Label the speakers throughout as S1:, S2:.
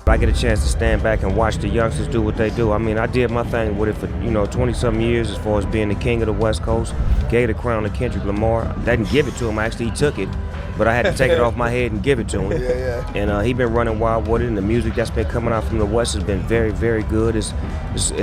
S1: I get a chance to stand back and watch the youngsters do what they do. I mean, I did my thing with it for, 20-something years as far as being the king of the West Coast. Gave the crown to Kendrick Lamar. I didn't give it to him, actually he took it. But I had to take it off my head and give it to him.
S2: Yeah.
S1: And he been running wild with it, and the music that's been coming out from the West has been very, very good. It's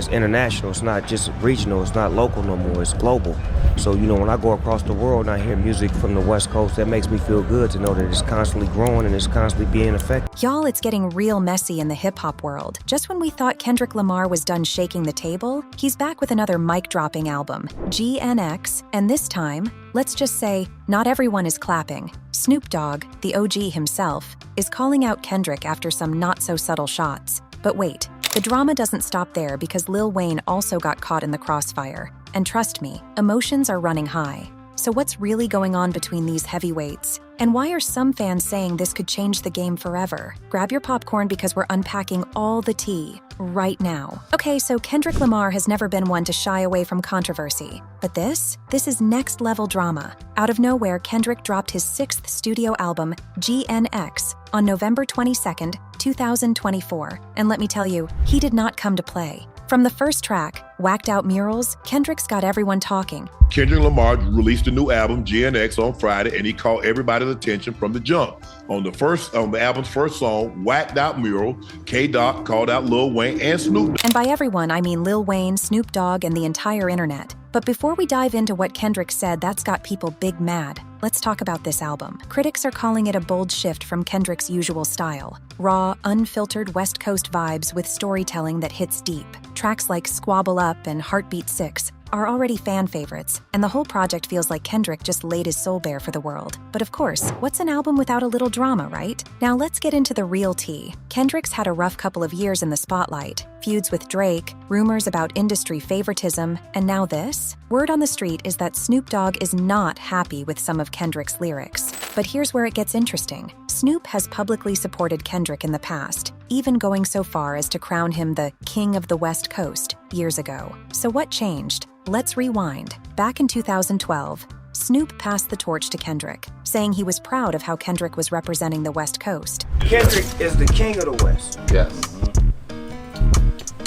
S1: international. It's not just regional. It's not local no more. It's global. So, when I go across the world and I hear music from the West Coast, that makes me feel good to know that it's constantly growing and it's constantly being effective.
S3: Y'all, it's getting real messy in the hip-hop world. Just when we thought Kendrick Lamar was done shaking the table, he's back with another mic-dropping album, GNX, and this time, let's just say, not everyone is clapping. Snoop Dogg, the OG himself, is calling out Kendrick after some not-so-subtle shots. But wait, the drama doesn't stop there because Lil Wayne also got caught in the crossfire. And trust me, emotions are running high. So what's really going on between these heavyweights? And why are some fans saying this could change the game forever? Grab your popcorn because we're unpacking all the tea right now. Okay, so Kendrick Lamar has never been one to shy away from controversy. But this is next level drama. Out of nowhere, Kendrick dropped his 6th studio album, GNX, on November 22nd, 2024. And let me tell you, he did not come to play. From the first track, Whacked Out Murals, Kendrick's got everyone talking.
S2: Kendrick Lamar released a new album, GNX, on Friday, and he caught everybody's attention from the jump. On the album's first song, Whacked Out Mural, K-Dot called out Lil Wayne and Snoop Dogg.
S3: And by everyone, I mean Lil Wayne, Snoop Dogg, and the entire internet. But before we dive into what Kendrick said that's got people big mad, let's talk about this album. Critics are calling it a bold shift from Kendrick's usual style. Raw, unfiltered West Coast vibes with storytelling that hits deep. Tracks like Squabble Up and Heartbeat 6 are already fan favorites, and the whole project feels like Kendrick just laid his soul bare for the world. But of course, what's an album without a little drama, right? Now let's get into the real tea. Kendrick's had a rough couple of years in the spotlight. Feuds with Drake, rumors about industry favoritism, and now this? Word on the street is that Snoop Dogg is not happy with some of Kendrick's lyrics. But here's where it gets interesting. Snoop has publicly supported Kendrick in the past, even going so far as to crown him the King of the West Coast years ago. So what changed? Let's rewind. Back in 2012, Snoop passed the torch to Kendrick, saying he was proud of how Kendrick was representing the West Coast.
S1: Kendrick is the king of the West.
S2: Yes.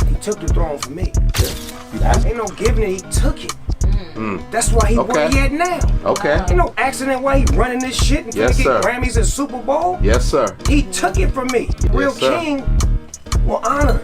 S1: He took the throne from me. Ain't no giving it, he took it. That's why he where he at now.
S2: Okay.
S1: Ain't no accident why he running this shit and
S2: Yes,
S1: get
S2: sir.
S1: Grammys and Super Bowl.
S2: Yes, sir.
S1: He took it from me. Real
S2: sir.
S1: king will honor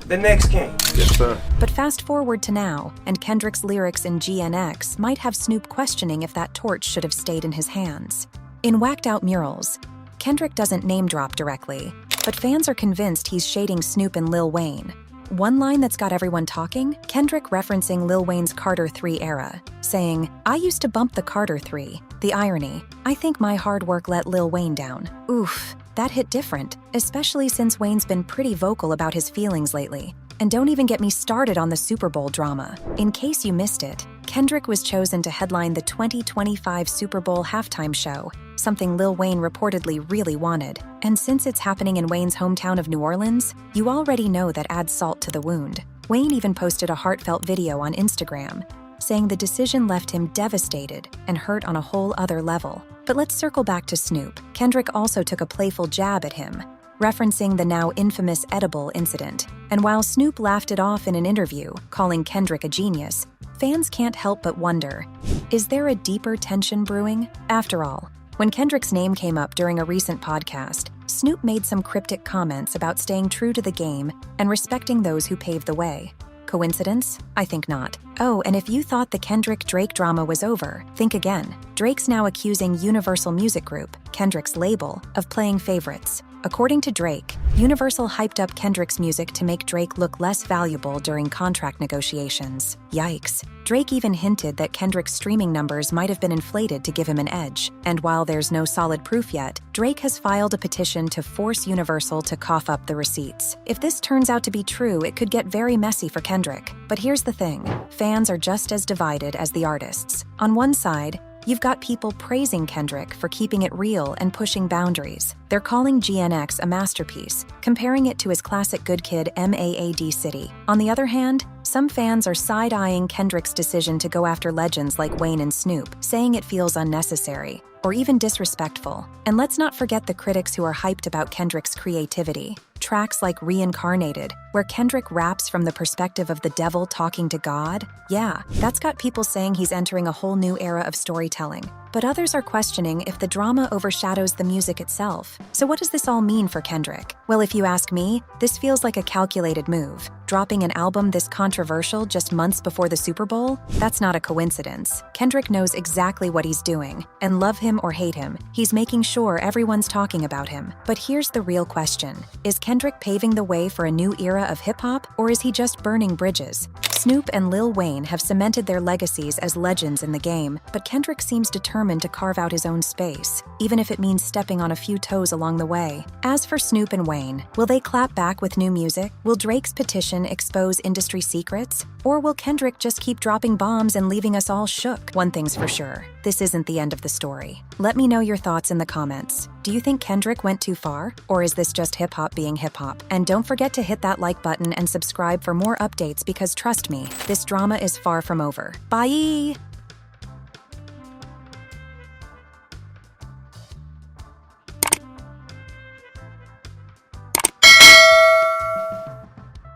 S1: the next king.
S2: Yes, sir.
S3: But fast forward to now, and Kendrick's lyrics in GNX might have Snoop questioning if that torch should have stayed in his hands. In Whacked Out Murals, Kendrick doesn't name drop directly, but fans are convinced he's shading Snoop and Lil Wayne. One line that's got everyone talking, Kendrick referencing Lil Wayne's Carter 3 era, saying, "I used to bump the Carter 3. The irony, I think my hard work let Lil Wayne down." Oof, that hit different, especially since Wayne's been pretty vocal about his feelings lately. And don't even get me started on the Super Bowl drama. In case you missed it, Kendrick was chosen to headline the 2025 Super Bowl halftime show, something Lil Wayne reportedly really wanted. And since it's happening in Wayne's hometown of New Orleans, you already know that adds salt to the wound. Wayne even posted a heartfelt video on Instagram, saying the decision left him devastated and hurt on a whole other level. But let's circle back to Snoop. Kendrick also took a playful jab at him, referencing the now infamous edible incident. And while Snoop laughed it off in an interview, calling Kendrick a genius, fans can't help but wonder, is there a deeper tension brewing? After all, when Kendrick's name came up during a recent podcast, Snoop made some cryptic comments about staying true to the game and respecting those who paved the way. Coincidence? I think not. Oh, and if you thought the Kendrick-Drake drama was over, think again. Drake's now accusing Universal Music Group, Kendrick's label, of playing favorites. According to Drake, Universal hyped up Kendrick's music to make Drake look less valuable during contract negotiations. Yikes. Drake even hinted that Kendrick's streaming numbers might have been inflated to give him an edge. And while there's no solid proof yet, Drake has filed a petition to force Universal to cough up the receipts. If this turns out to be true, it could get very messy for Kendrick. But here's the thing, fans are just as divided as the artists. On one side, you've got people praising Kendrick for keeping it real and pushing boundaries. They're calling GNX a masterpiece, comparing it to his classic Good Kid MAAD City. On the other hand, some fans are side-eyeing Kendrick's decision to go after legends like Wayne and Snoop, saying it feels unnecessary. or even disrespectful. And let's not forget the critics who are hyped about Kendrick's creativity. Tracks like Reincarnated, where Kendrick raps from the perspective of the devil talking to God. Yeah, that's got people saying he's entering a whole new era of storytelling. But others are questioning if the drama overshadows the music itself. So what does this all mean for Kendrick? Well, if you ask me, this feels like a calculated move. Dropping an album this controversial just months before the Super Bowl? That's not a coincidence. Kendrick knows exactly what he's doing, and love him or hate him, he's making sure everyone's talking about him. But here's the real question. Is Kendrick paving the way for a new era of hip-hop, or is he just burning bridges? Snoop and Lil Wayne have cemented their legacies as legends in the game, but Kendrick seems determined to carve out his own space, even if it means stepping on a few toes along the way. As for Snoop and Wayne, will they clap back with new music? Will Drake's petition expose industry secrets? Or will Kendrick just keep dropping bombs and leaving us all shook? One thing's for sure, this isn't the end of the story. Let me know your thoughts in the comments. Do you think Kendrick went too far? Or is this just hip-hop being hip-hop? And don't forget to hit that like button and subscribe for more updates because trust me, this drama is far from over. Bye!